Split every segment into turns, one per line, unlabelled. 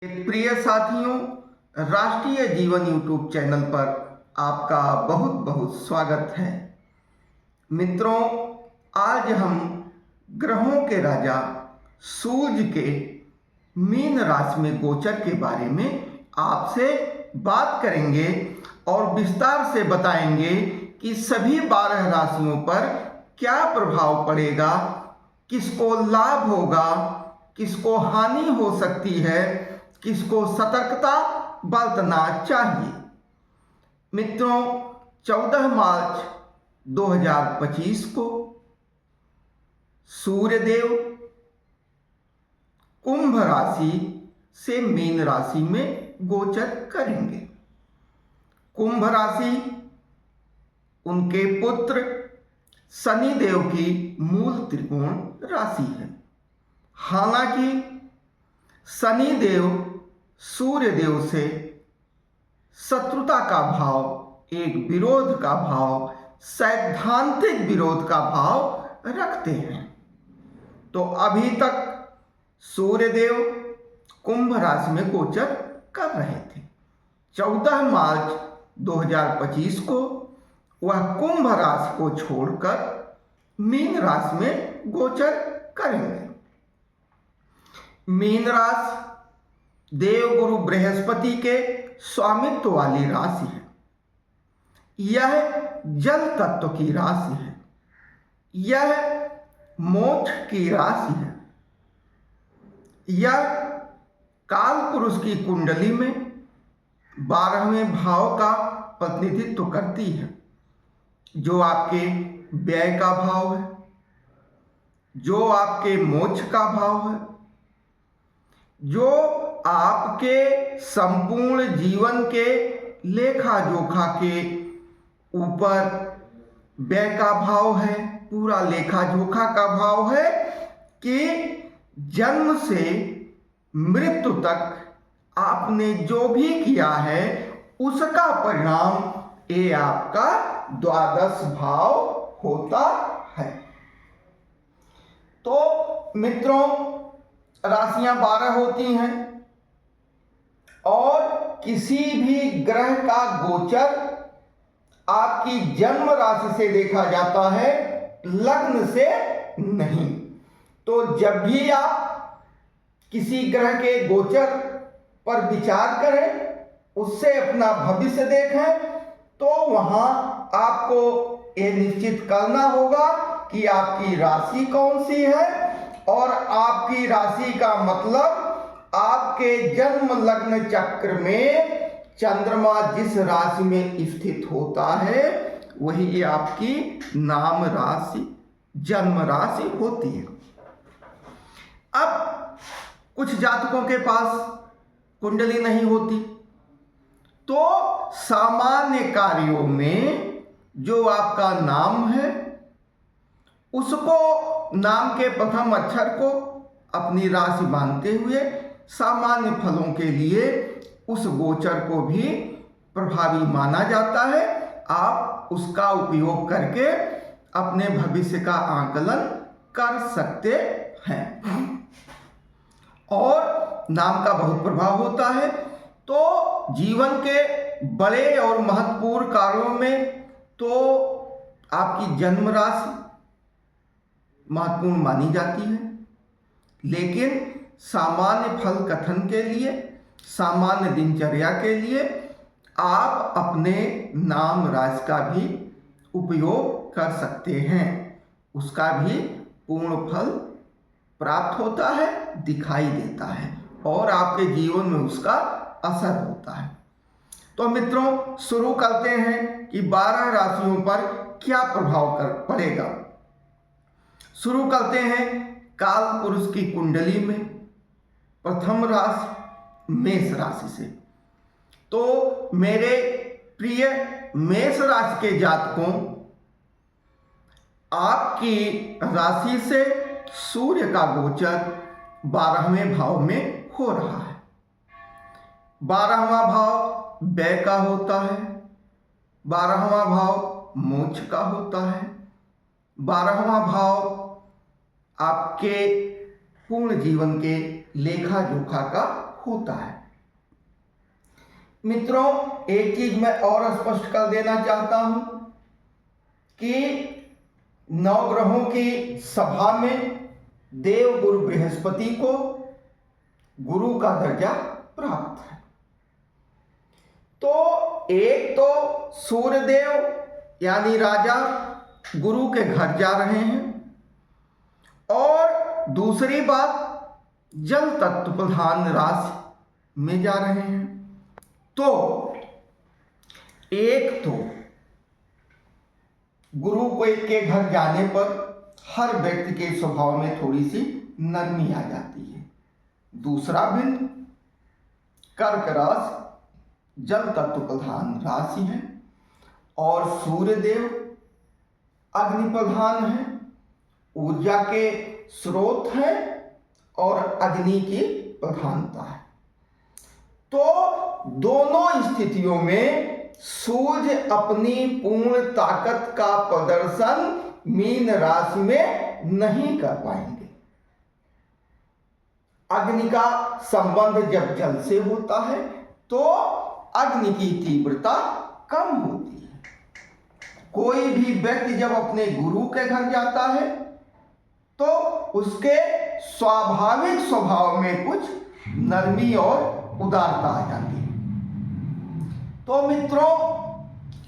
प्रिय साथियों, राष्ट्रीय जीवन यूट्यूब चैनल पर आपका बहुत बहुत स्वागत है। मित्रों, आज हम ग्रहों के राजा सूर्य के मीन राशि में गोचर के बारे में आपसे बात करेंगे और विस्तार से बताएंगे कि सभी 12 राशियों पर क्या प्रभाव पड़ेगा, किसको लाभ होगा, किसको हानि हो सकती है, किसको सतर्कता बरतना चाहिए। मित्रों, 14 मार्च 2025 को सूर्यदेव कुंभ राशि से मीन राशि में गोचर करेंगे। कुंभ राशि उनके पुत्र शनिदेव की मूल त्रिकोण राशि है। हालांकि शनिदेव सूर्यदेव से शत्रुता का भाव, एक विरोध का भाव, सैद्धांतिक विरोध का भाव रखते हैं। तो अभी तक सूर्यदेव कुंभ राशि में गोचर कर रहे थे। 14 मार्च 2025 को वह कुंभ राशि को छोड़कर मीन राशि में गोचर करेंगे। मीन राशि देवगुरु बृहस्पति के स्वामित्व वाली राशि है। यह जल तत्व की राशि है। यह मोक्ष की राशि है। यह काल पुरुष की कुंडली में 12वें भाव का प्रतिनिधित्व करती है, जो आपके व्यय का भाव है, जो आपके मोक्ष का भाव है, जो आपके संपूर्ण जीवन के लेखा जोखा के ऊपर व्यय का भाव है, पूरा लेखा जोखा का भाव है कि जन्म से मृत्यु तक आपने जो भी किया है उसका परिणाम ये आपका द्वादश भाव होता है। तो मित्रों, राशियां 12 होती हैं और किसी भी ग्रह का गोचर आपकी जन्म राशि से देखा जाता है, लग्न से नहीं। तो जब भी आप किसी ग्रह के गोचर पर विचार करें, उससे अपना भविष्य देखें, तो वहां आपको ये निश्चित करना होगा कि आपकी राशि कौन सी है। और आपकी राशि का मतलब आपके जन्म लग्न चक्र में चंद्रमा जिस राशि में स्थित होता है वही आपकी नाम राशि, जन्म राशि होती है। अब कुछ जातकों के पास कुंडली नहीं होती, तो सामान्य कार्यों में जो आपका नाम है उसको, नाम के प्रथम अक्षर को अपनी राशि मानते हुए सामान्य फलों के लिए उस गोचर को भी प्रभावी माना जाता है। आप उसका उपयोग करके अपने भविष्य का आकलन कर सकते हैं। और नाम का बहुत प्रभाव होता है। तो जीवन के बड़े और महत्वपूर्ण कार्यों में तो आपकी जन्म राशि महत्वपूर्ण मानी जाती है, लेकिन सामान्य फल कथन के लिए, सामान्य दिनचर्या के लिए आप अपने नाम राशि का भी उपयोग कर सकते हैं। उसका भी पूर्ण फल प्राप्त होता है, दिखाई देता है और आपके जीवन में उसका असर होता है। तो मित्रों, शुरू करते हैं कि 12 राशियों पर क्या प्रभाव पड़ेगा। शुरू करते हैं काल पुरुष की कुंडली में प्रथम राशि मेष राशि से। तो मेरे प्रिय मेष राशि के जातकों, आपकी राशि से सूर्य का गोचर 12वें भाव में हो रहा है। 12वां भाव व्यय का होता है, 12वां भाव मोक्ष का होता है, 12वां भाव आपके पूर्ण जीवन के लेखा जोखा का होता है। मित्रों, एक चीज मैं और स्पष्ट कर देना चाहता हूं कि नवग्रहों की सभा में देव गुरु बृहस्पति को गुरु का दर्जा प्राप्त है। तो एक तो सूर्यदेव यानी राजा गुरु के घर जा रहे हैं, और दूसरी बात जल तत्व प्रधान राशि में जा रहे हैं। तो एक तो गुरु के घर जाने पर हर व्यक्ति के स्वभाव में थोड़ी सी नरमी आ जाती है। दूसरा बिंदु, कर्क राशि जल तत्व प्रधान राशि है और सूर्यदेव अग्नि प्रधान है, ऊर्जा के स्रोत है और अग्नि की प्रधानता है। तो दोनों स्थितियों में सूर्य अपनी पूर्ण ताकत का प्रदर्शन मीन राशि में नहीं कर पाएंगे। अग्नि का संबंध जब जल से होता है तो अग्नि की तीव्रता कम होती है। कोई भी व्यक्ति जब अपने गुरु के घर जाता है तो उसके स्वाभाविक स्वभाव में कुछ नरमी और उदारता आ जाती है। तो मित्रों,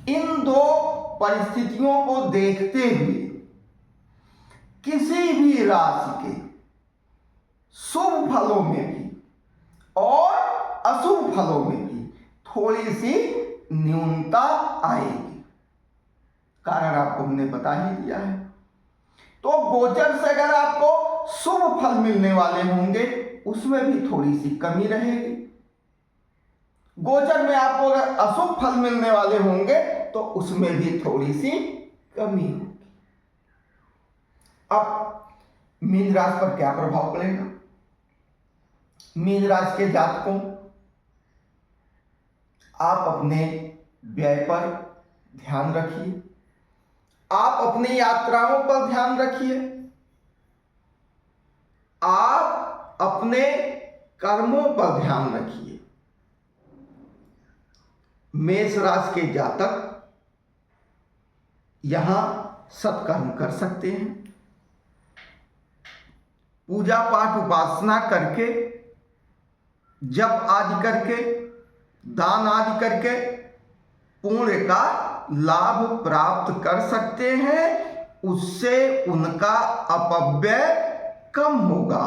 इन दो परिस्थितियों को देखते हुए किसी भी राशि के शुभ फलों में भी और अशुभ फलों में भी थोड़ी सी न्यूनता आएगी। कारण आपको हमने बता ही दिया है। तो गोचर से अगर आपको शुभ फल मिलने वाले होंगे उसमें भी थोड़ी सी कमी रहेगी। गोचर में आपको अगर अशुभ फल मिलने वाले होंगे तो उसमें भी थोड़ी सी कमी होगी। अब मीन राशि पर क्या प्रभाव पड़ेगा? मीन राशि के जातकों, आप अपने व्यय पर ध्यान रखिए, आप अपनी यात्राओं पर ध्यान रखिए, आप अपने कर्मों पर ध्यान रखिए। मेष राशि के जातक यहां सत्कर्म कर सकते हैं, पूजा पाठ उपासना करके, जप आदि करके, दान आदि करके पुण्य का लाभ प्राप्त कर सकते हैं। उससे उनका अपव्यय कम होगा,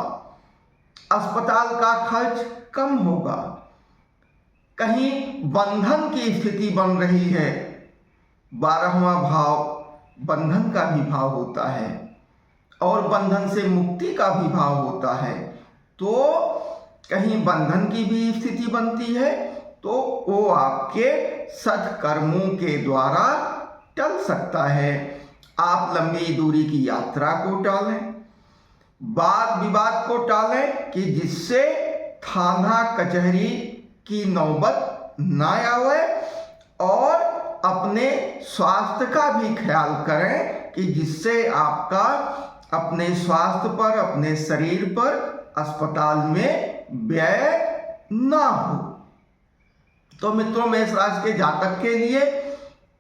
अस्पताल का खर्च कम होगा। कहीं बंधन की स्थिति बन रही है, 12वां भाव बंधन का भी भाव होता है और बंधन से मुक्ति का भी भाव होता है। तो कहीं बंधन की भी स्थिति बनती है तो वो आपके सत्कर्मों के द्वारा टल सकता है। आप लंबी दूरी की यात्रा को टालें, वाद विवाद को टालें कि जिससे थाना कचहरी की नौबत ना आवे, और अपने स्वास्थ्य का भी ख्याल करें कि जिससे आपका अपने स्वास्थ्य पर, अपने शरीर पर अस्पताल में व्यय ना हो। तो मित्रों, मेष राशि के जातक के लिए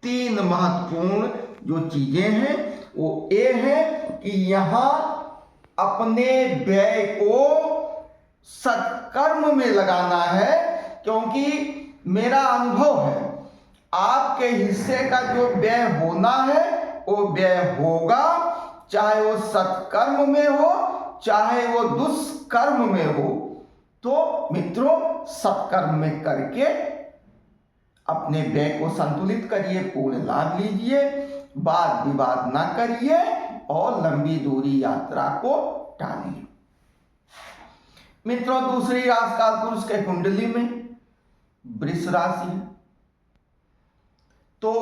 3 महत्वपूर्ण जो चीजें हैं वो ये है कि यहाँ अपने व्यय को सत्कर्म में लगाना है, क्योंकि मेरा अनुभव है आपके हिस्से का जो व्यय होना है वो व्यय होगा, चाहे वो सत्कर्म में हो चाहे वो दुष्कर्म में हो। तो मित्रों, सत्कर्म में करके अपने व्यय को संतुलित करिए, पूर्ण लाभ लीजिए, वाद विवाद ना करिए और लंबी दूरी यात्रा को टालिए। मित्रों, दूसरी राशि काल पुरुष के कुंडली में वृष राशि है। तो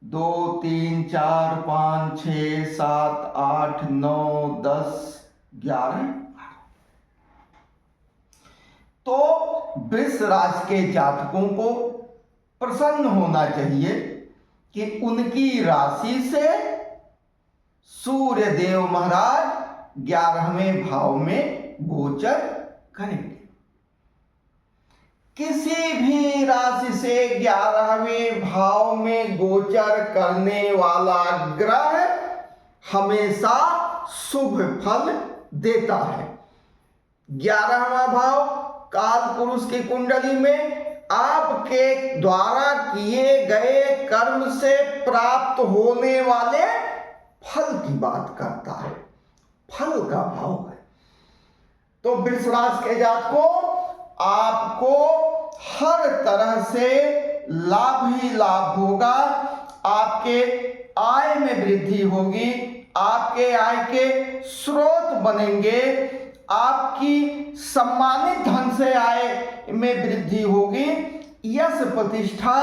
2 3 4 5 6 7 8 9 10 11 तो वृष राशि के जातकों को प्रसन्न होना चाहिए कि उनकी राशि से सूर्य देव महाराज 11वें भाव में गोचर करेंगे। किसी भी राशि से 11वें भाव में गोचर करने वाला ग्रह हमेशा शुभ फल देता है। 11वां भाव काल पुरुष की कुंडली में आपके द्वारा किए गए कर्म से प्राप्त होने वाले फल की बात करता है, फल का भाव है। तो वृष राशि के जातकों, आपको हर तरह से लाभ ही लाभ होगा। आपके आय में वृद्धि होगी, आपके आय के स्रोत बनेंगे, आपकी सम्मानित धन से आय में वृद्धि होगी, यश प्रतिष्ठा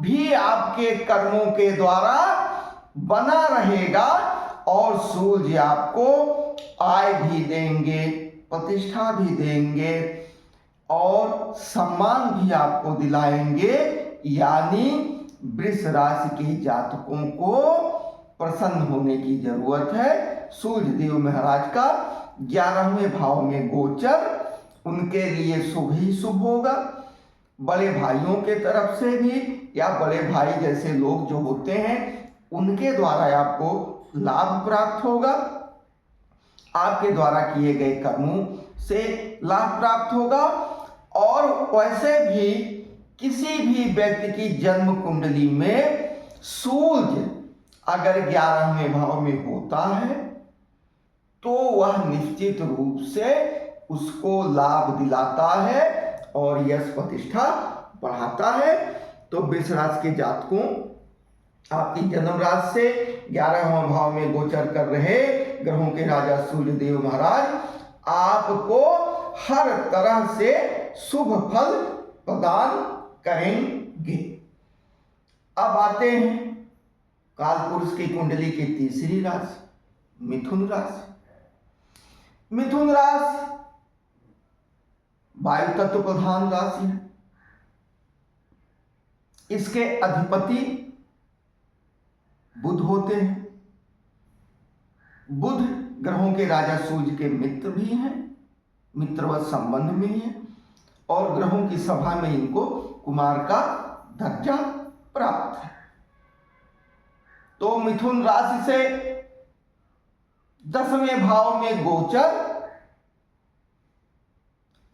भी आपके कर्मों के द्वारा बना रहेगा और सूर्य आपको आय भी देंगे, प्रतिष्ठा भी देंगे और सम्मान भी आपको दिलाएंगे। यानी वृष राशि के जातकों को प्रसन्न होने की जरूरत है। सूर्य देव महाराज का 11वें भाव में गोचर उनके लिए शुभ ही शुभ होगा। बड़े भाइयों के तरफ से भी या बड़े भाई जैसे लोग जो होते हैं उनके द्वारा आपको लाभ प्राप्त होगा, आपके द्वारा किए गए कर्मों से लाभ प्राप्त होगा। और वैसे भी किसी भी व्यक्ति की जन्म कुंडली में सूर्य अगर 11वें भाव में होता है तो वह निश्चित रूप से उसको लाभ दिलाता है और यश प्रतिष्ठा बढ़ाता है। तो वृष राशि के जातकों, आपकी जन्म राशि से 11वां भाव में गोचर कर रहे ग्रहों के राजा सूर्य देव महाराज आपको हर तरह से शुभ फल प्रदान करेंगे। अब आते हैं काल पुरुष की कुंडली की तीसरी राशि मिथुन राशि। मिथुन राशि वायु तत्व प्रधान राशि है। इसके अधिपति बुध होते हैं। बुध ग्रहों के राजा सूर्य के मित्र भी हैं, मित्रवत संबंध में हैं और ग्रहों की सभा में इनको कुमार का दर्जा प्राप्त है। तो मिथुन राशि से 10वें भाव में गोचर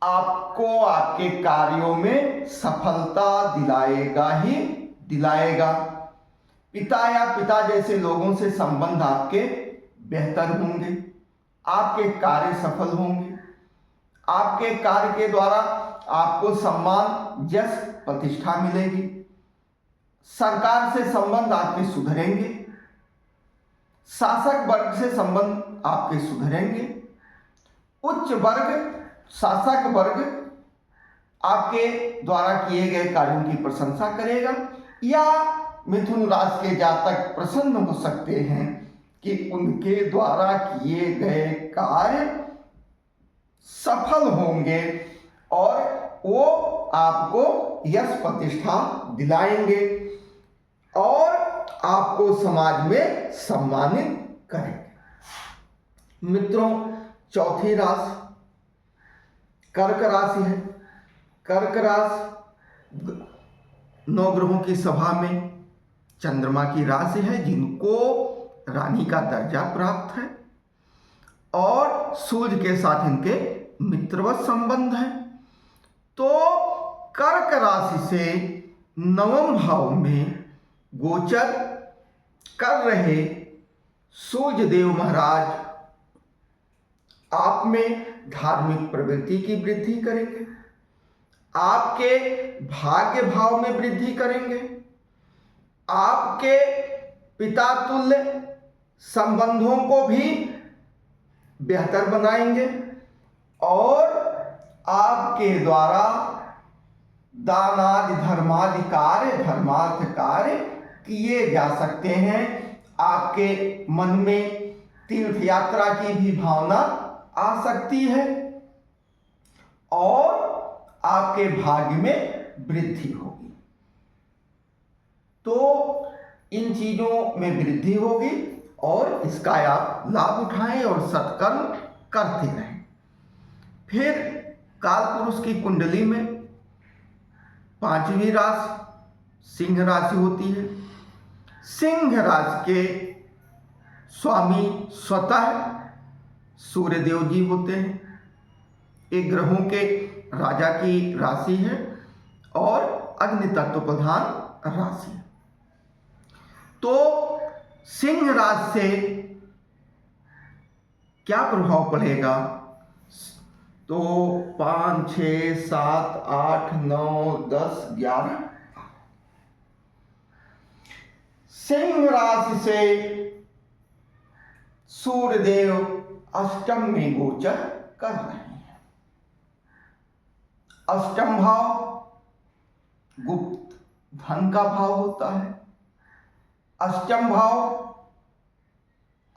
आपको आपके कार्यों में सफलता दिलाएगा ही दिलाएगा। पिता या पिता जैसे लोगों से संबंध आपके बेहतर होंगे, आपके कार्य सफल होंगे, आपके कार्य के द्वारा आपको सम्मान यश प्रतिष्ठा मिलेगी। सरकार से संबंध आपके सुधरेंगे, शासक वर्ग से संबंध आपके सुधरेंगे, उच्च वर्ग शासक वर्ग आपके द्वारा किए गए कार्यों की प्रशंसा करेगा। या मिथुन राशि के जातक प्रसन्न हो सकते हैं कि उनके द्वारा किए गए कार्य सफल होंगे और वो आपको यश प्रतिष्ठा दिलाएंगे और आपको समाज में सम्मानित करेंगे। मित्रों, चौथी राशि कर्क राशि है। कर्क राशि 9 ग्रहों की सभा में चंद्रमा की राशि है, जिनको रानी का दर्जा प्राप्त है और सूर्य के साथ इनके मित्रवत संबंध है। तो कर्क राशि से 9वें भाव में गोचर कर रहे सूर्य देव महाराज आप में धार्मिक प्रवृत्ति की वृद्धि करेंगे, आपके भाग्य भाव में वृद्धि करेंगे, आपके पिता तुल्य संबंधों को भी बेहतर बनाएंगे और आपके द्वारा दानादि धर्मादि कार्य धर्मार्थ कार्य किए जा सकते हैं। आपके मन में तीर्थ यात्रा की भी भावना आ सकती है और आपके भाग्य में वृद्धि होगी। तो इन चीजों में वृद्धि होगी और इसका आप लाभ उठाएं और सत्कर्म करते रहें। फिर कालपुरुष की कुंडली में 5वीं राशि सिंह राशि होती है। सिंह राशि के स्वामी स्वतः सूर्यदेव जी होते हैं। एक ग्रहों के राजा की राशि है और अग्नि तत्व प्रधान राशि है। तो सिंह राशि से क्या प्रभाव पड़ेगा? तो 5, 6, 7, 8, 9, 10, 11 सिंह राशि से सूर्यदेव अष्टम में गोचर कर रहे हैं। अष्टम भाव गुप्त धन का भाव होता है। अष्टम भाव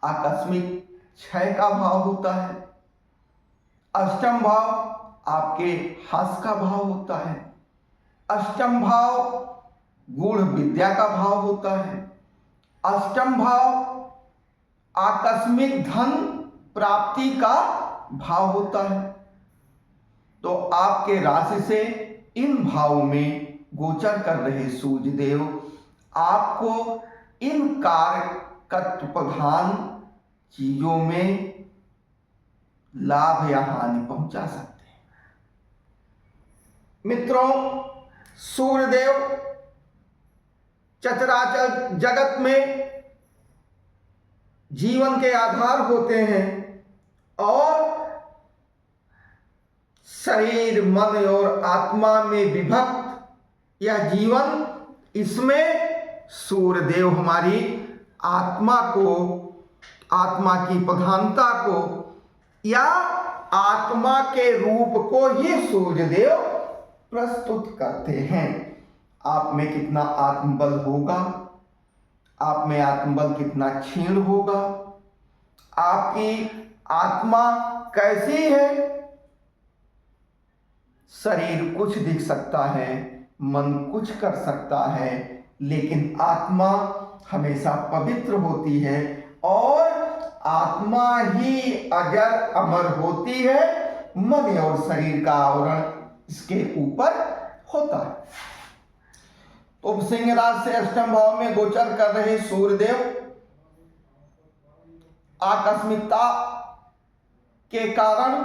आकस्मिक क्षय का भाव होता है। अष्टम भाव आपके हास्य का भाव होता है। अष्टम भाव गूढ़ विद्या का भाव होता है। अष्टम भाव आकस्मिक धन प्राप्ति का भाव होता है। तो आपके राशि से इन भावों में गोचर कर रहे सूर्यदेव आपको इन कारकत्व प्रधान चीजों में लाभ या हानि पहुंचा सकते हैं। मित्रों, सूर्यदेव चराचर जगत में जीवन के आधार होते हैं और शरीर, मन और आत्मा में विभक्त यह जीवन, इसमें सूर्यदेव हमारी आत्मा को, आत्मा की प्रधानता को या आत्मा के रूप को ही सूर्यदेव प्रस्तुत करते हैं। आप में कितना आत्मबल होगा, आप में आत्मबल कितना क्षीण होगा, आपकी आत्मा कैसी है। शरीर कुछ दिख सकता है, मन कुछ कर सकता है, लेकिन आत्मा हमेशा पवित्र होती है और आत्मा ही अजर अमर होती है। मन और शरीर का आवरण इसके ऊपर होता है। तो सिंह राशि से अष्टम भाव में गोचर कर रहे सूर्यदेव आकस्मिकता के कारण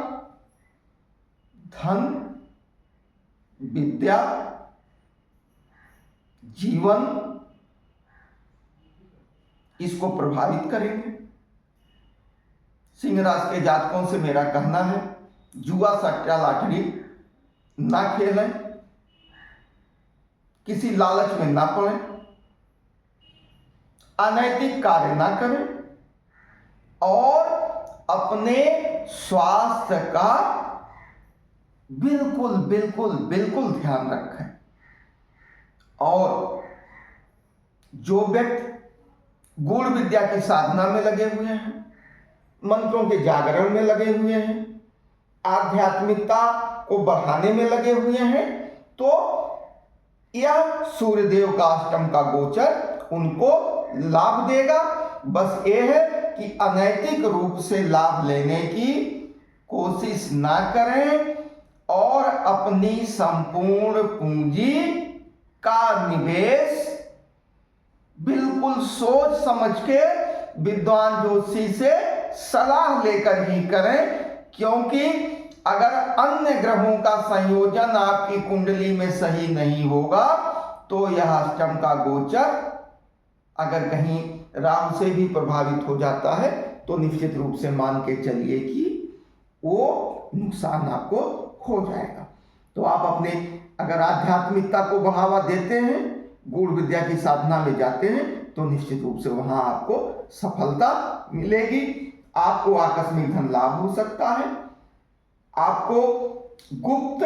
धन, विद्या, जीवन इसको प्रभावित करेंगे। सिंह राशि के जातकों से मेरा कहना है, जुआ, सट्टा, लॉटरी ना खेलें, किसी लालच में ना पड़ें, अनैतिक कार्य ना करें और अपने स्वास्थ्य का बिल्कुल बिल्कुल बिल्कुल ध्यान रखें। और जो व्यक्ति गूढ़ विद्या की साधना में लगे हुए हैं, मंत्रों के जागरण में लगे हुए हैं, आध्यात्मिकता को बढ़ाने में लगे हुए हैं, तो यह सूर्यदेव का अष्टम का गोचर उनको लाभ देगा। बस यह है कि अनैतिक रूप से लाभ लेने की कोशिश ना करें और अपनी संपूर्ण पूंजी का निवेश बिल्कुल सोच समझ के विद्वान ज्योतिषी से सलाह लेकर ही करें, क्योंकि अगर अन्य ग्रहों का संयोजन आपकी कुंडली में सही नहीं होगा तो यह अष्टम का गोचर अगर कहीं राहु से भी प्रभावित हो जाता है तो निश्चित रूप से मान के चलिए कि वो नुकसान आपको हो जाएगा। तो आप अपने अगर आध्यात्मिकता को बढ़ावा देते हैं, गूढ़ विद्या की साधना में जाते हैं, तो निश्चित रूप से वहां आपको सफलता मिलेगी। आपको आकस्मिक धन लाभ हो सकता है, आपको गुप्त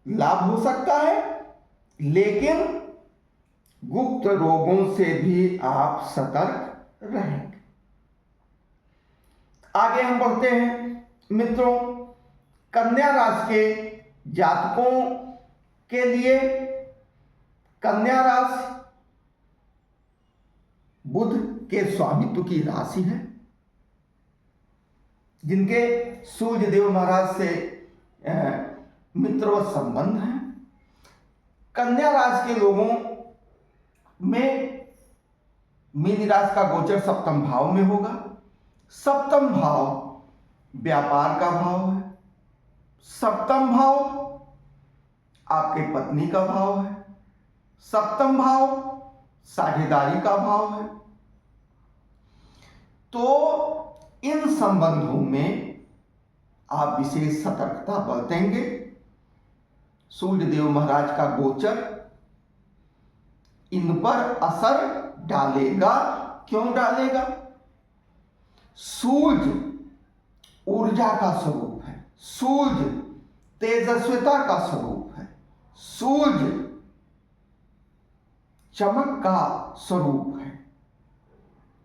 लाभ हो सकता है, लेकिन गुप्त रोगों से भी आप सतर्क रहेंगे। आगे हम बढ़ते हैं मित्रों, कन्या राशि के जातकों के लिए कन्या राशि बुध के स्वामित्व की राशि है, जिनके सूर्य देव महाराज से मित्रवत संबंध है। कन्या राशि के लोगों में मीन राशि का गोचर सप्तम भाव में होगा। सप्तम भाव व्यापार का भाव है। सप्तम भाव आपके पत्नी का भाव है। सप्तम भाव साझेदारी का भाव है। तो इन संबंधों में आप विशेष सतर्कता बरतेंगे। सूर्य देव महाराज का गोचर इन पर असर डालेगा। क्यों डालेगा? सूर्य ऊर्जा का स्वरूप है। सूर्य तेजस्विता का स्वरूप है। सूर्य चमक का स्वरूप है।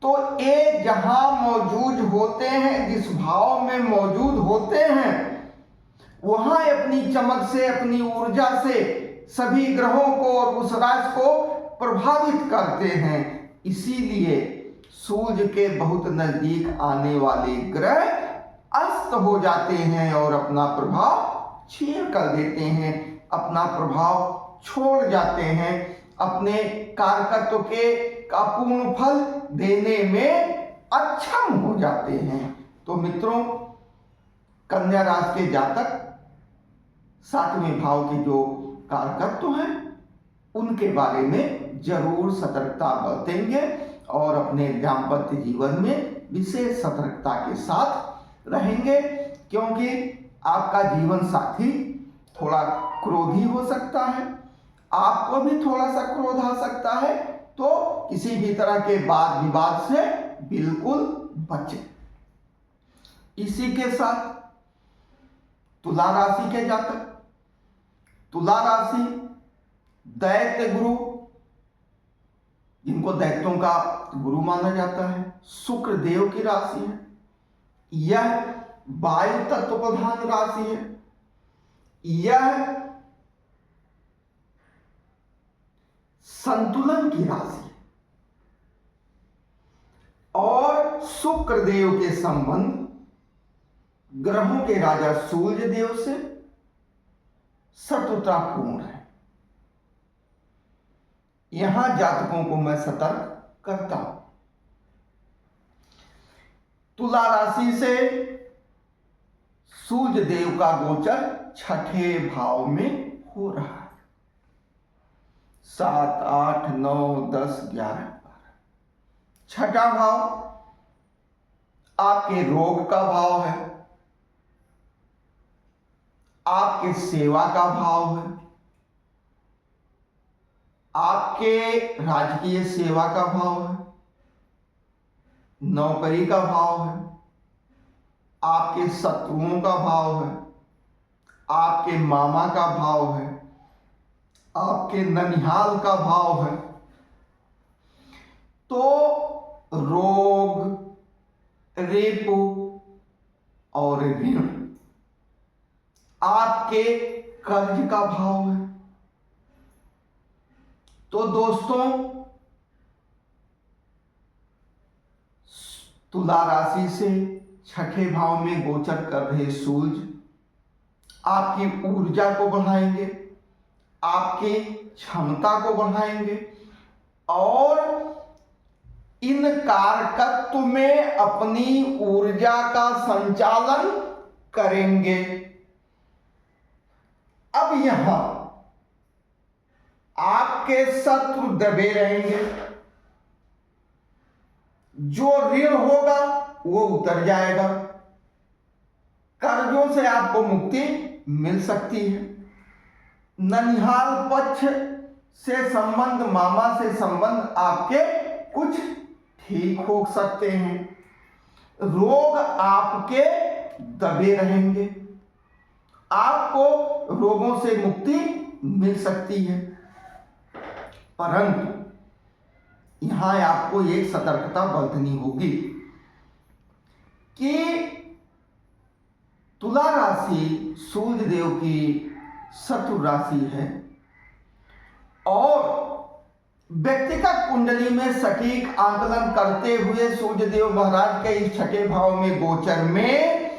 तो ये जहां मौजूद होते हैं, जिस भाव में मौजूद होते हैं, वहां अपनी चमक से, अपनी ऊर्जा से सभी ग्रहों को और उस राशि को प्रभावित करते हैं। इसीलिए सूर्य के बहुत नजदीक आने वाले ग्रह अस्त हो जाते हैं और अपना प्रभाव क्षीण कर देते हैं, अपना प्रभाव छोड़ जाते हैं, अपने कारकत्व के का पूर्ण फल देने में अक्षम हो जाते हैं। तो मित्रों, कन्या राशि के जातक 7वें भाव के जो कारकत्व हैं उनके बारे में जरूर सतर्कता बरतेंगे और अपने दाम्पत्य जीवन में विशेष सतर्कता के साथ रहेंगे, क्योंकि आपका जीवन साथी थोड़ा क्रोधी हो सकता है, आपको भी थोड़ा सा क्रोध आ सकता है। तो किसी भी तरह के वाद विवाद से बिल्कुल बचें। इसी के साथ तुला राशि के जातक, तुला राशि दैत्य गुरु, जिनको दैत्यों का गुरु माना जाता है, शुक्र देव की राशि है। यह वायु तत्व प्रधान राशि है। यह संतुलन की राशि है और शुक्र देव के संबंध ग्रहों के राजा सूर्य देव से शत्रुतापूर्ण है। यहां जातकों को मैं सतर्क करता हूं। तुला राशि से सूर्य देव का गोचर 6ठे भाव में हो रहा है। 7, 8, 9, 10, 11, 12। 6ठा भाव आपके रोग का भाव है, आपके सेवा का भाव है, आपके राजकीय सेवा का भाव है, नौकरी का भाव है, आपके शत्रुओं का भाव है, आपके मामा का भाव है, आपके ननिहाल का भाव है। तो रोग, रिपु और ऋण आपके कर्ज का भाव है। तो दोस्तों, तुला राशि से 6ठे भाव में गोचर कर रहे सूर्य आपकी ऊर्जा को बढ़ाएंगे, आपकी क्षमता को बढ़ाएंगे और इन कारकत्व में अपनी ऊर्जा का संचालन करेंगे। अब यहां आपके शत्रु दबे रहेंगे, जो ऋण होगा वो उतर जाएगा, कर्जों से आपको मुक्ति मिल सकती है, ननिहाल पक्ष से संबंध, मामा से संबंध आपके कुछ ठीक हो सकते हैं, रोग आपके दबे रहेंगे, आपको रोगों से मुक्ति मिल सकती है। परंतु यहां आपको एक सतर्कता बरतनी होगी कि तुला राशि सूर्य देव की शत्रु राशि है और व्यक्तिगत कुंडली में सटीक आंकलन करते हुए सूर्य देव महाराज के इस 6ठे भाव में गोचर में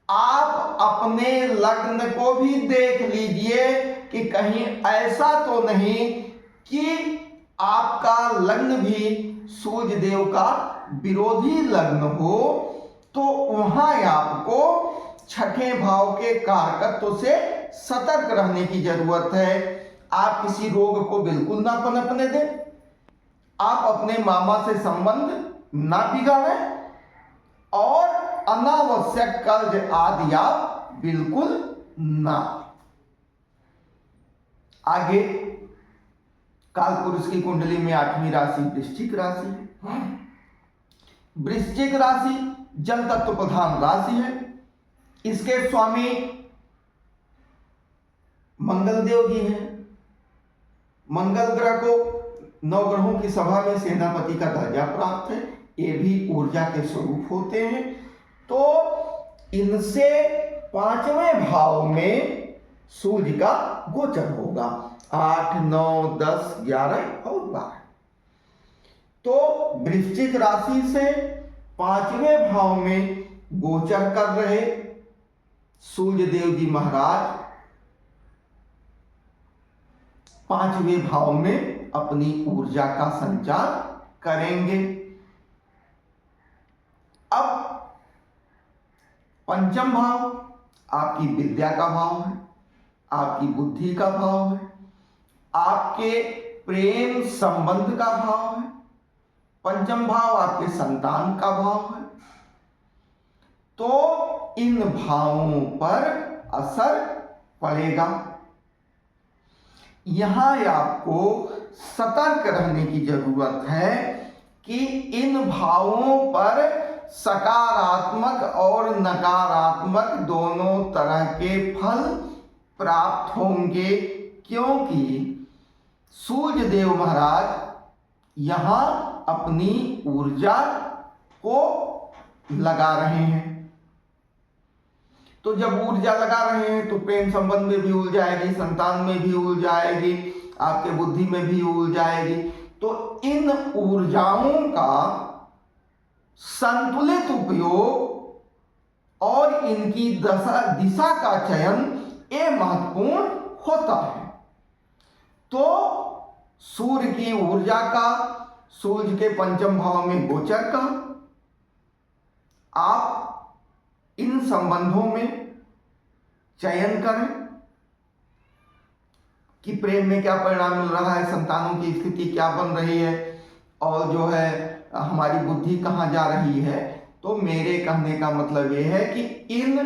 आप अपने लग्न को भी देख लीजिए कि कहीं ऐसा तो नहीं कि आपका लग्न भी सूर्य देव का विरोधी लग्न हो, तो वहां आपको छठे भाव के कारकत्व से सतर्क रहने की जरूरत है। आप किसी रोग को बिल्कुल ना पनपने दें, आप अपने मामा से संबंध ना बिगाड़ें, और अनावश्यक कर्ज आदि आप बिल्कुल ना। आगे कालपुरुष की कुंडली में 8वीं राशि वृश्चिक राशि है। वृश्चिक राशि जल तत्व प्रधान राशि है। इसके स्वामी मंगल देव जी हैं। मंगल ग्रह को नवग्रहों की सभा में सेनापति का दर्जा प्राप्त है। ये भी ऊर्जा के स्वरूप होते हैं। तो इनसे 5वें भाव में सूर्य का गोचर होगा, 8, 9, 10, 11 और 12। तो वृश्चिक राशि से 5वें भाव में गोचर कर रहे सूर्य देव जी महाराज 5वें भाव में अपनी ऊर्जा का संचार करेंगे। अब 5म भाव आपकी विद्या का भाव है, आपकी बुद्धि का भाव है, आपके प्रेम संबंध का भाव है। 5म भाव आपके संतान का भाव है। तो इन भावों पर असर पड़ेगा। यहां आपको सतर्क रहने की जरूरत है कि इन भावों पर सकारात्मक और नकारात्मक दोनों तरह के फल प्राप्त होंगे, क्योंकि सूर्य देव महाराज यहां अपनी ऊर्जा को लगा रहे हैं। तो जब ऊर्जा लगा रहे हैं तो प्रेम संबंध में भी ऊर्जा आएगी, संतान में भी ऊर्जा आएगी, आपके बुद्धि में भी ऊर्जा आएगी। तो इन ऊर्जाओं का संतुलित उपयोग और इनकी दिशा का चयन ये महत्वपूर्ण होता है। तो सूर्य की ऊर्जा का, सूर्य के 5म भाव में गोचर का आप इन संबंधों में चयन करें कि प्रेम में क्या परिणाम मिल रहा है, संतानों की स्थिति क्या बन रही है, और जो है हमारी बुद्धि कहाँ जा रही है। तो मेरे कहने का मतलब ये है कि इन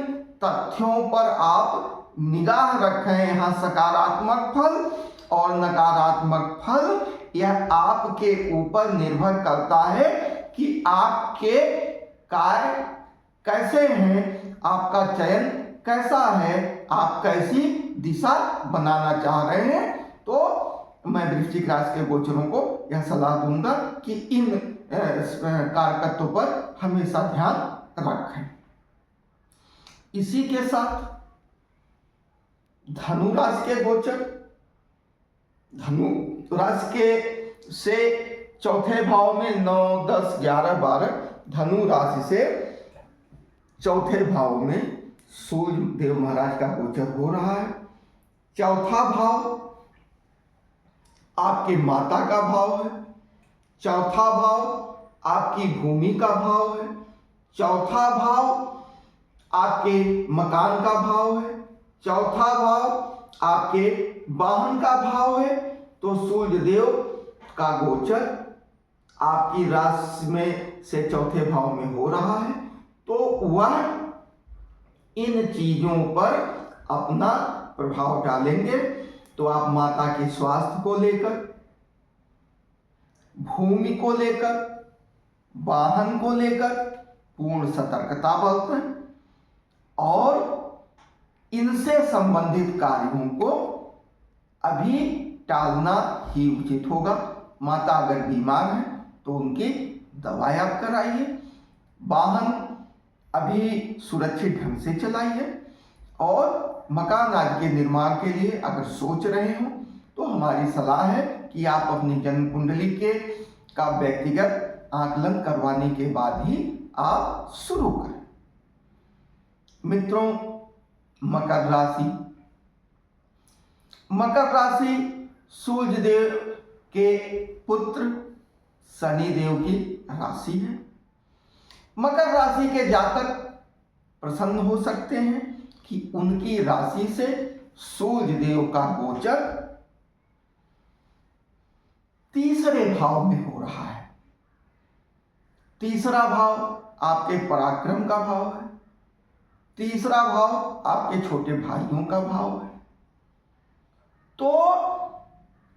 तथ्यों पर आप निगाह रखें। यहाँ सकारात्मक फल और नकारात्मक फल यह आपके ऊपर निर्भर करता है कि आपके कार्य कैसे हैं, आपका चयन कैसा है, आप कैसी दिशा बनाना चाह रहे हैं। तो मैं वृश्चिक राशि के गोचरों को यह सलाह दूंगा कि इन कारकत्वों पर हमेशा ध्यान रखें। इसी के साथ धनु राशि के गोचर, धनु राशि के से 4थे भाव में 9, 10, 11, 12 धनु राशि से 4थे भाव में सूर्य देव महाराज का गोचर हो रहा है। 4था भाव आपके माता का भाव है। 4था भाव आपकी भूमि का भाव है। 4था भाव आपके मकान का भाव है। 4था भाव आपके वाहन का भाव है। तो सूर्य देव का गोचर आपकी राशि में से 4थे भाव में हो रहा है। तो वह इन चीजों पर अपना प्रभाव डालेंगे। तो आप माता के स्वास्थ्य को लेकर, भूमि को लेकर, वाहन को लेकर पूर्ण सतर्कता बरतें और इनसे संबंधित कार्यों को अभी टालना ही उचित होगा। माता अगर बीमार है तो उनकी दवाई आप कराइए। वाहन अभी सुरक्षित ढंग से चलाइए और मकान आदि के निर्माण के लिए अगर सोच रहे हो तो हमारी सलाह है कि आप अपनी जन्म कुंडली के का व्यक्तिगत आकलन करवाने के बाद ही आप शुरू करें। मित्रों, मकर राशि। मकर राशि सूर्य देव के पुत्र शनि देव की राशि है। मकर राशि के जातक प्रसन्न हो सकते हैं कि उनकी राशि से सूर्य देव का गोचर तीसरे भाव में हो रहा है। तीसरा भाव आपके पराक्रम का भाव है। तीसरा भाव आपके छोटे भाइयों का भाव है। तो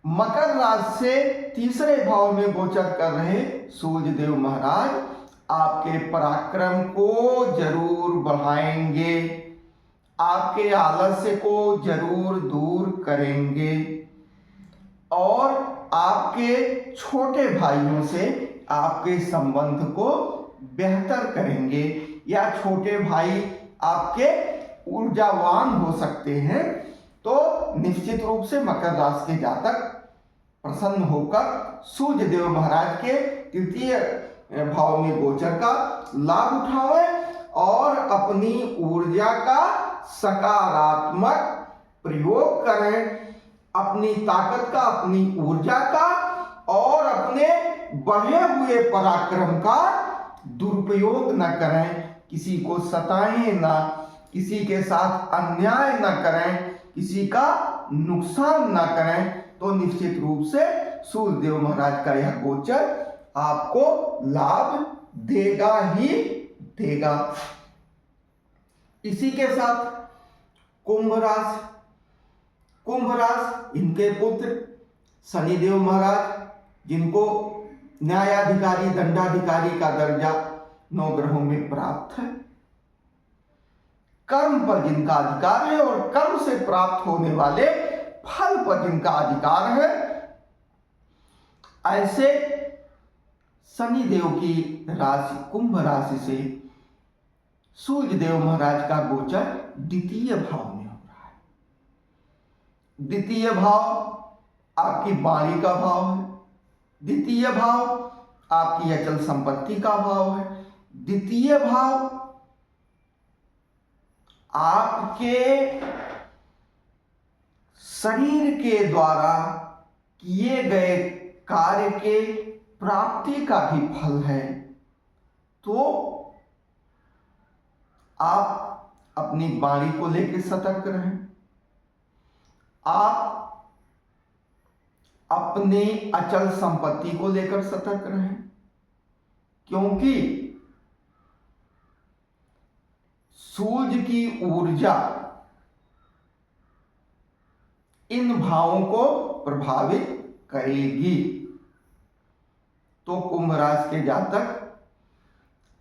मकर राशि से तीसरे भाव में गोचर कर रहे सूर्य देव महाराज आपके पराक्रम को जरूर बढ़ाएंगे, आपके आलस्य को जरूर दूर करेंगे और आपके छोटे भाइयों से आपके संबंध को बेहतर करेंगे, या छोटे भाई आपके ऊर्जावान हो सकते हैं। तो निश्चित रूप से मकर राशि के जातक प्रसन्न होकर सूर्य देव महाराज के तृतीय भाव में गोचर का लाभ उठावें और अपनी ऊर्जा का सकारात्मक प्रयोग करें, अपनी ताकत का, अपनी ऊर्जा का और अपने बढ़े हुए पराक्रम का दुरुपयोग न करें। किसी को सताएं ना, किसी के साथ अन्याय न करें, किसी का नुकसान न करें। तो निश्चित रूप से सूर्य देव महाराज का यह गोचर आपको लाभ देगा ही देगा। इसी के साथ कुंभ राशि। कुंभ राशि इनके पुत्र शनिदेव महाराज, जिनको न्यायाधिकारी दंडाधिकारी का दर्जा 9 ग्रहों में प्राप्त है। कर्म पर जिनका अधिकार है और कर्म से प्राप्त होने वाले फल पर जिनका अधिकार है, ऐसे शनिदेव की राशि कुंभ राशि से सूर्य देव महाराज का गोचर द्वितीय भाव में हो रहा है। द्वितीय भाव आपकी वाणी का भाव है। द्वितीय भाव आपकी अचल संपत्ति का भाव है। द्वितीय भाव आपके शरीर के द्वारा किए गए कार्य के प्राप्ति का भी फल है। तो आप अपनी वाणी को लेकर सतर्क रहें। आप अपने अचल संपत्ति को लेकर सतर्क रहें, क्योंकि सूर्य की ऊर्जा इन भावों को प्रभावित करेगी। तो कुंभ राशि के जातक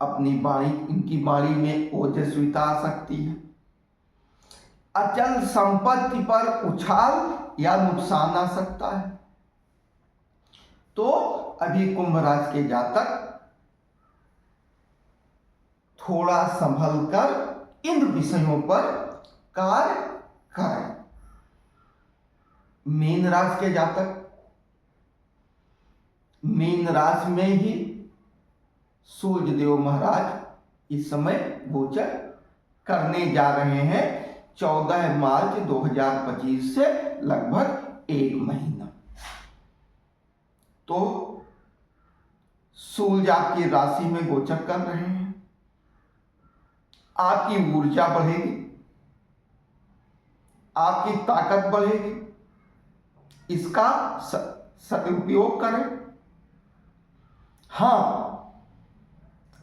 अपनी वाणी, इनकी वाणी में ओजस्विता आ सकती है। अचल संपत्ति पर उछाल या नुकसान आ सकता है। तो अभी कुंभ राशि के जातक थोड़ा संभल कर इन विषयों पर कार्य करें। मीन राशि के जातक, मीन राशि में ही सूर्य देव महाराज इस समय गोचर करने जा रहे हैं 14 मार्च 2025 से लगभग 1 महीना। तो सूर्य आपकी राशि में गोचर कर रहे हैं। आपकी ऊर्जा बढ़ेगी, आपकी ताकत बढ़ेगी। इसका सदुपयोग करें। हाँ,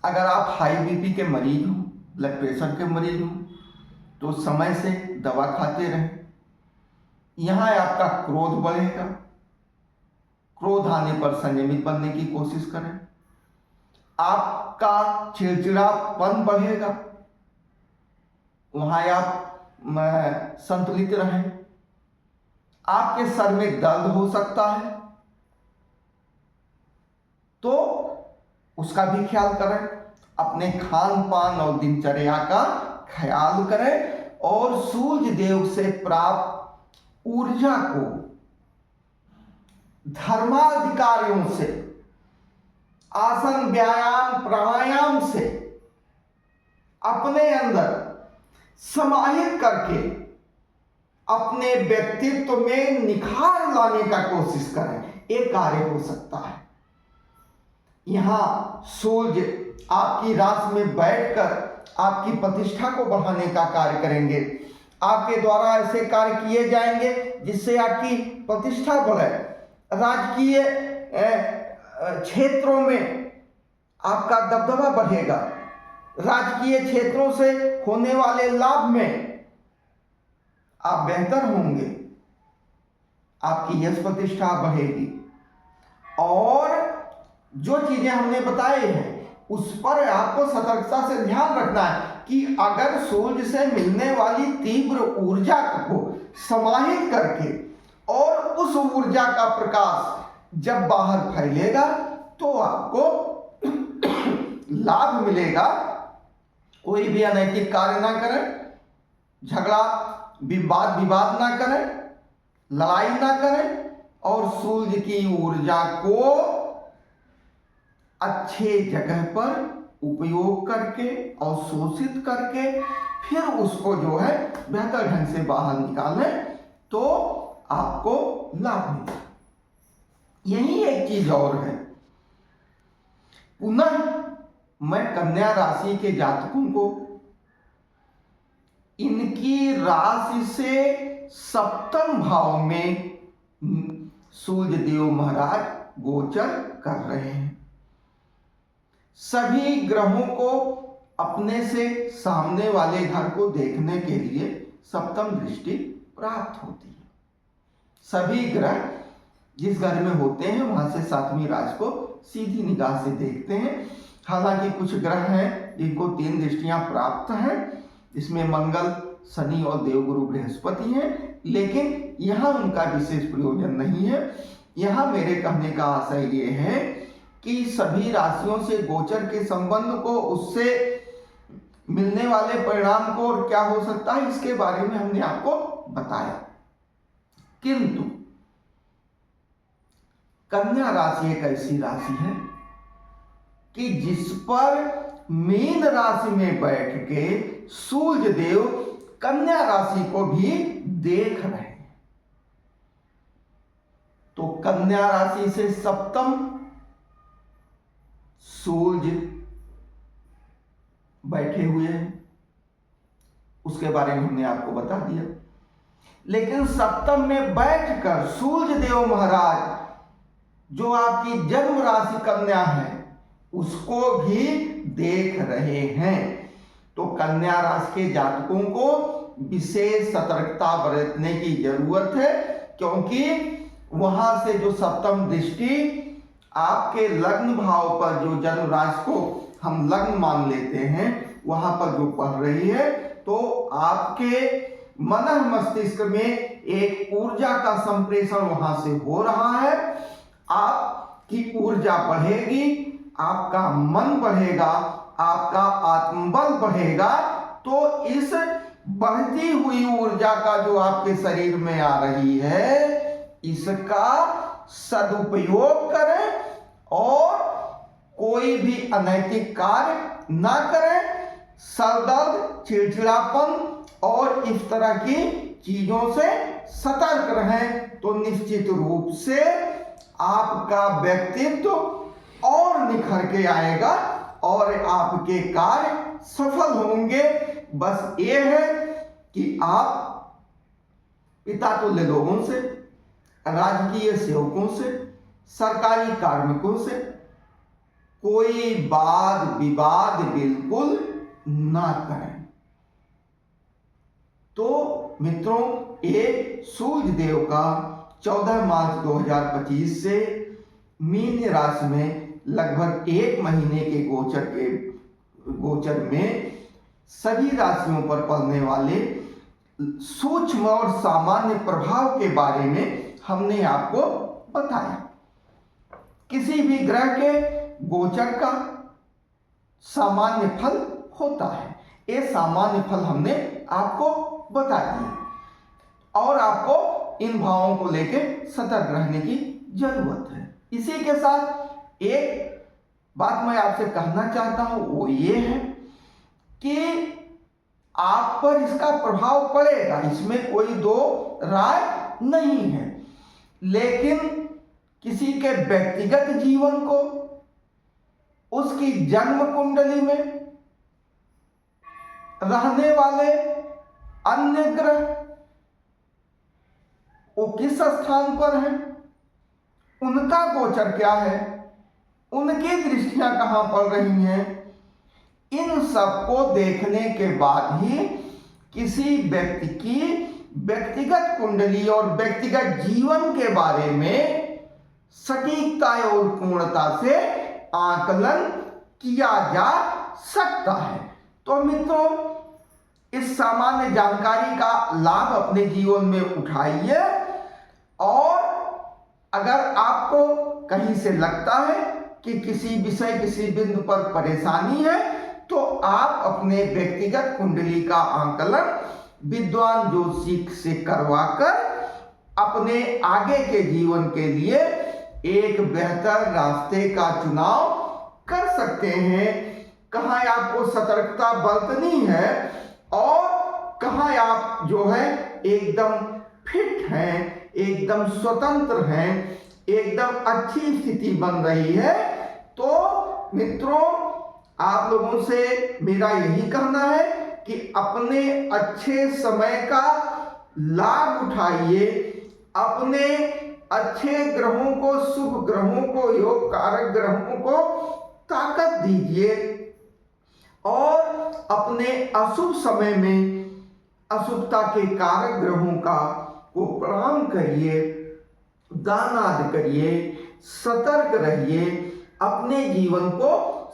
अगर आप हाई बीपी के मरीज हो, ब्लड प्रेशर के मरीज हो, तो समय से दवा खाते रहें। यहाँ आपका क्रोध बढ़ेगा। क्रोध आने पर संयमित बनने की कोशिश करें। आपका चिड़चिड़ापन बढ़ेगा, वहाँ आप संतुलित रहें। आपके सर में दर्द हो सकता है, तो उसका भी ख्याल करें। अपने खान पान और दिनचर्या का ख्याल करें और सूर्य देव से प्राप्त ऊर्जा को धर्माधिकारियों से, आसन व्यायाम प्राणायाम से अपने अंदर समाहित करके अपने व्यक्तित्व में निखार लाने का कोशिश करें, एक कार्य हो सकता है। यहां सूर्य आपकी राशि में बैठकर आपकी प्रतिष्ठा को बढ़ाने का कार्य करेंगे। आपके द्वारा ऐसे कार्य किए जाएंगे जिससे आपकी प्रतिष्ठा बढ़े। राजकीय क्षेत्रों में आपका दबदबा बढ़ेगा। राजकीय क्षेत्रों से होने वाले लाभ में आप बेहतर होंगे, आपकी यश प्रतिष्ठा बढ़ेगी। और जो चीजें हमने बताई हैं उस पर आपको सतर्कता से ध्यान रखना है कि अगर सूर्य से मिलने वाली तीव्र ऊर्जा को समाहित करके और उस ऊर्जा का प्रकाश जब बाहर फैलेगा तो आपको लाभ मिलेगा। कोई भी अनैतिक कार्य ना करें, झगड़ा विवाद ना करें, लड़ाई ना करें और सूर्य की ऊर्जा को अच्छे जगह पर उपयोग करके और शोषित करके फिर उसको जो है बेहतर ढंग से बाहर निकालें तो आपको लाभ मिलेगा। यही एक चीज और है। पुनः मैं कन्या राशि के जातकों को इनकी राशि से सप्तम भाव में सूर्य देव महाराज गोचर कर रहे हैं। सभी ग्रहों को अपने से सामने वाले घर को देखने के लिए सप्तम दृष्टि प्राप्त होती है। सभी ग्रह जिस घर में होते हैं वहां से सातवीं राशि को सीधी निगाह से देखते हैं। हालांकि कुछ ग्रह हैं जिनको 3 दृष्टियां प्राप्त हैं, इसमें मंगल, शनि और देवगुरु बृहस्पति हैं, लेकिन यहां उनका विशेष प्रयोजन नहीं है। यहां मेरे कहने का आशय ये है कि सभी राशियों से गोचर के संबंध को, उससे मिलने वाले परिणाम को और क्या हो सकता है इसके बारे में हमने आपको बताया। किंतु कन्या राशि एक ऐसी राशि है कि जिस पर मीन राशि में बैठ के सूर्य देव कन्या राशि को भी देख रहे हैं। तो कन्या राशि से सप्तम सूर्य बैठे हुए हैं, उसके बारे में हमने आपको बता दिया। लेकिन सप्तम में बैठकर सूर्य देव महाराज जो आपकी जन्म राशि कन्या है उसको भी देख रहे हैं। तो कन्या राशि के जातकों को विशेष सतर्कता बरतने की जरूरत है, क्योंकि वहां से जो सप्तम दृष्टि आपके लग्न भाव पर, जो जन्म राशि को हम लग्न मान लेते हैं, वहां पर जो पड़ रही है, तो आपके मन मस्तिष्क में एक ऊर्जा का संप्रेषण वहां से हो रहा है। आपकी ऊर्जा बढ़ेगी, आपका मन बढ़ेगा, आपका आत्मबल बढ़ेगा। तो इस बढ़ती हुई ऊर्जा का जो आपके शरीर में आ रही है, इसका सदुपयोग करें और कोई भी अनैतिक कार्य ना करें। सरदर्द, चिड़चिड़ापन और इस तरह की चीजों से सतर्क रहें तो निश्चित रूप से आपका व्यक्तित्व और निखर के आएगा और आपके कार्य सफल होंगे। बस ये है कि आप पिता तुल्य लोगों से, राजकीय सेवकों से, सरकारी कार्मिकों से कोई वाद विवाद बिल्कुल ना करें। तो मित्रों, ये सूर्य देव का 14 मार्च 2025 से मीन राशि में लगभग 1 महीने के गोचर में सभी राशियों पर पड़ने वाले सूक्ष्म और सामान्य प्रभाव के बारे में हमने आपको बताया। किसी भी ग्रह के गोचर का सामान्य फल होता है, ये सामान्य फल हमने आपको बता दिए और आपको इन भावों को लेकर सतर्क रहने की जरूरत है। इसी के साथ एक बात मैं आपसे कहना चाहता हूं, वो ये है कि आप पर इसका प्रभाव पड़ेगा, इसमें कोई दो राय नहीं है। लेकिन किसी के व्यक्तिगत जीवन को, उसकी जन्म कुंडली में रहने वाले अन्य ग्रह वो किस स्थान पर हैं, उनका गोचर क्या है, उनकी दृष्टियां कहां पड़ रही हैं, इन सब को देखने के बाद ही किसी व्यक्ति की व्यक्तिगत कुंडली और व्यक्तिगत जीवन के बारे में सटीकता और पूर्णता से आकलन किया जा सकता है। तो मित्रों, इस सामान्य जानकारी का लाभ अपने जीवन में उठाइए, और अगर आपको कहीं से लगता है कि किसी विषय, किसी बिंदु पर परेशानी है, तो आप अपने व्यक्तिगत कुंडली का आकलन विद्वान ज्योतिषी से करवाकर अपने आगे के जीवन के लिए एक बेहतर रास्ते का चुनाव कर सकते हैं। कहाँ आपको सतर्कता बरतनी है और कहाँ आप जो है एकदम फिट हैं, एकदम स्वतंत्र हैं, एकदम अच्छी स्थिति बन रही है। तो मित्रों, आप लोगों से मेरा यही कहना है कि अपने अच्छे समय का लाभ उठाइए, अपने अच्छे ग्रहों को, शुभ ग्रहों को, योग कारक ग्रहों को ताकत दीजिए, और अपने अशुभ समय में अशुभता के कारक ग्रहों को प्रणाम करिए, दान आदि करिए, सतर्क रहिए, अपने जीवन को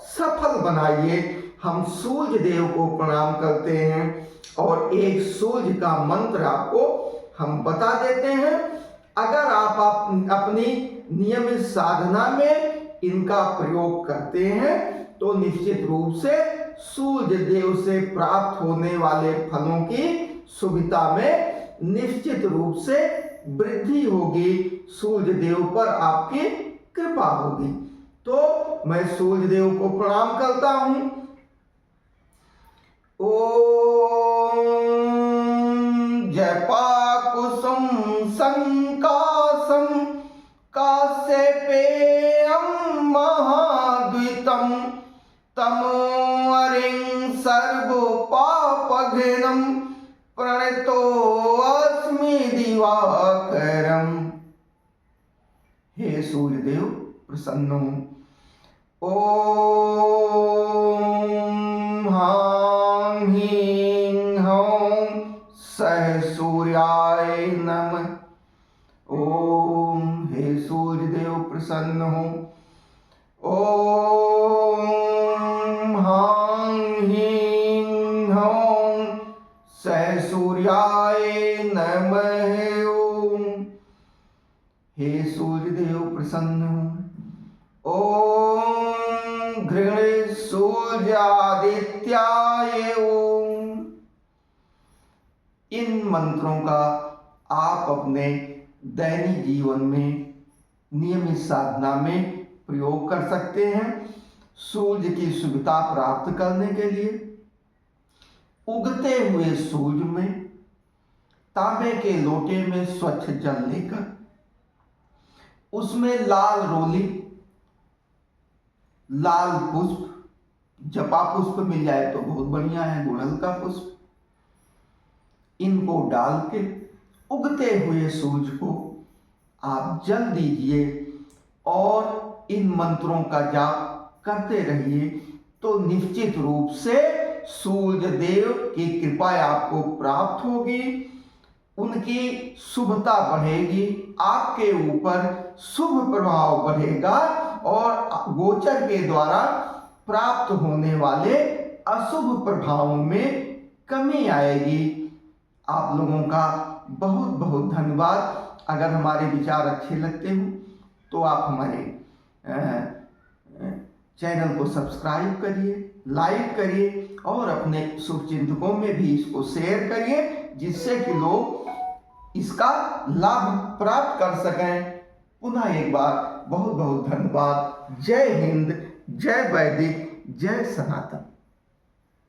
सफल बनाइए। हम सूर्य देव को प्रणाम करते हैं, और एक सूर्य का मंत्र आपको हम बता देते हैं। अगर आप अपनी नियमित साधना में इनका प्रयोग करते हैं तो निश्चित रूप से सूर्य देव से प्राप्त होने वाले फलों की सुविधा में निश्चित रूप से वृद्धि होगी, सूर्य देव पर आपकी कृपा होगी। तो मैं सूर्य देव को प्रणाम करता हूं। ओम जपाकुसुम संकासम काश्यपेयं महाद्वितं तमोहरिं सर्वपापघ्नं प्रणतोऽस्मि दिवाकरम्। हे सूर्यदेव प्रसन्न हो। ओम हां ह्रीं हौं सह सूर्याय नमः। ओम हे सूर्यदेव प्रसन्न हो। ओम हां ह्रीं हौं सह सूर्याय नमः। ओम हे सूर्यदेव प्रसन्न हो। ओम घृण सूर्यादित्याय ओम। इन मंत्रों का आप अपने दैनिक जीवन में नियमित साधना में प्रयोग कर सकते हैं। सूर्य की सुविधा प्राप्त करने के लिए उगते हुए सूर्य में तांबे के लोटे में स्वच्छ जल लेकर उसमें लाल रोली, लाल पुष्प, जपा पुष्प मिल जाए तो बहुत बढ़िया है, गुड़हल का पुष्प, इनको डाल के उगते हुए सूर्य को आप जल दीजिए और इन मंत्रों का जाप करते रहिए। तो निश्चित रूप से सूर्य देव की कृपा आपको प्राप्त होगी, उनकी शुभता बढ़ेगी, आपके ऊपर शुभ प्रभाव बढ़ेगा और गोचर के द्वारा प्राप्त होने वाले अशुभ प्रभावों में कमी आएगी। आप लोगों का बहुत बहुत धन्यवाद। अगर हमारे विचार अच्छे लगते हो तो आप हमारे चैनल को सब्सक्राइब करिए, लाइक करिए और अपने शुभचिंतकों में भी इसको शेयर करिए, जिससे कि लोग इसका लाभ प्राप्त कर सकें। पुनः एक बार बहुत बहुत धन्यवाद। जय हिंद, जय वैदिक, जय सनातन।